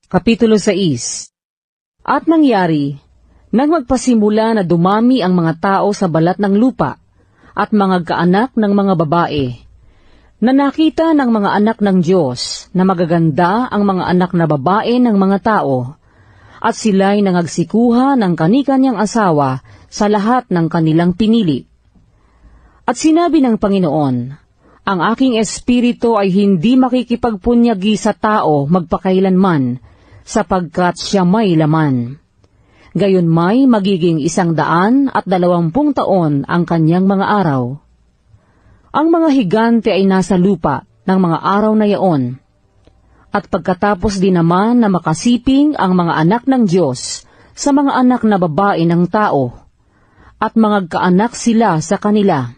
Kapitulo 6. At nangyari, nang magpasimula na dumami ang mga tao sa balat ng lupa, at mga kaanak ng mga babae, na nakita ng mga anak ng Diyos na magaganda ang mga anak na babae ng mga tao, at sila'y nangagsikuha ng kani-kanyang asawa sa lahat ng kanilang pinili. At sinabi ng Panginoon, ang aking espiritu ay hindi makikipagpunyagi sa tao magpakailanman, sapagkat siya may laman. Gayon may magiging 120 taon ang kanyang mga araw. Ang mga higante ay nasa lupa ng mga araw na yaon. At pagkatapos din naman na makasiping ang mga anak ng Diyos sa mga anak na babae ng tao, at mga kaanak sila sa kanila.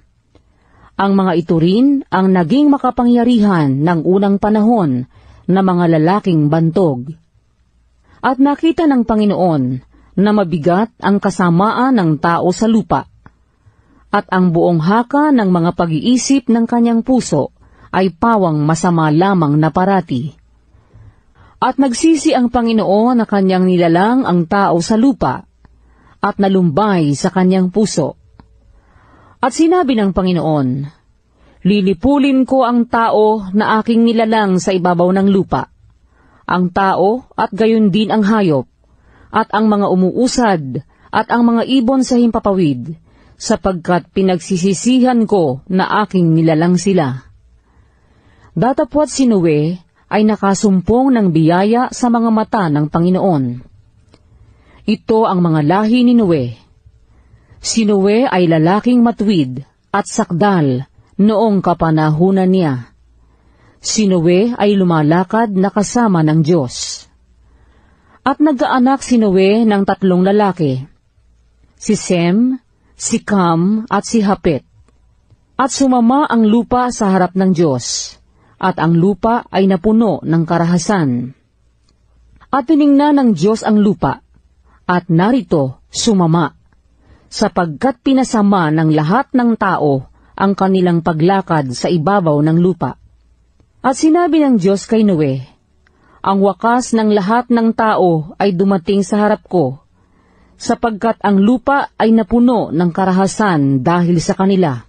Ang mga ito rin ang naging makapangyarihan ng unang panahon na mga lalaking bantog. At nakita ng Panginoon na mabigat ang kasamaan ng tao sa lupa, at ang buong haka ng mga pag-iisip ng kanyang puso ay pawang masama lamang na parati. At nagsisi ang Panginoon na kanyang nilalang ang tao sa lupa, at nalumbay sa kanyang puso. At sinabi ng Panginoon, lilipulin ko ang tao na aking nilalang sa ibabaw ng lupa, ang tao at gayon din ang hayop, at ang mga umuusad, at ang mga ibon sa himpapawid, sapagkat pinagsisisihan ko na aking nilalang sila. Datapwat si Noe ay nakasumpong ng biyaya sa mga mata ng Panginoon. Ito ang mga lahi ni Noe. Si Noe ay lalaking matuwid at sakdal noong kapanahunan niya. Si Noe ay lumalakad na kasama ng Diyos. At nagkaanak si Noe ng 3 lalaki, si Sem, si Cam, at si Hapet. At sumama ang lupa sa harap ng Diyos, at ang lupa ay napuno ng karahasan. At tiningnan ng Diyos ang lupa, at narito sumama, sapagkat pinasama ng lahat ng tao ang kanilang paglakad sa ibabaw ng lupa. At sinabi ng Diyos kay Noe, ang wakas ng lahat ng tao ay dumating sa harap ko, sapagkat ang lupa ay napuno ng karahasan dahil sa kanila.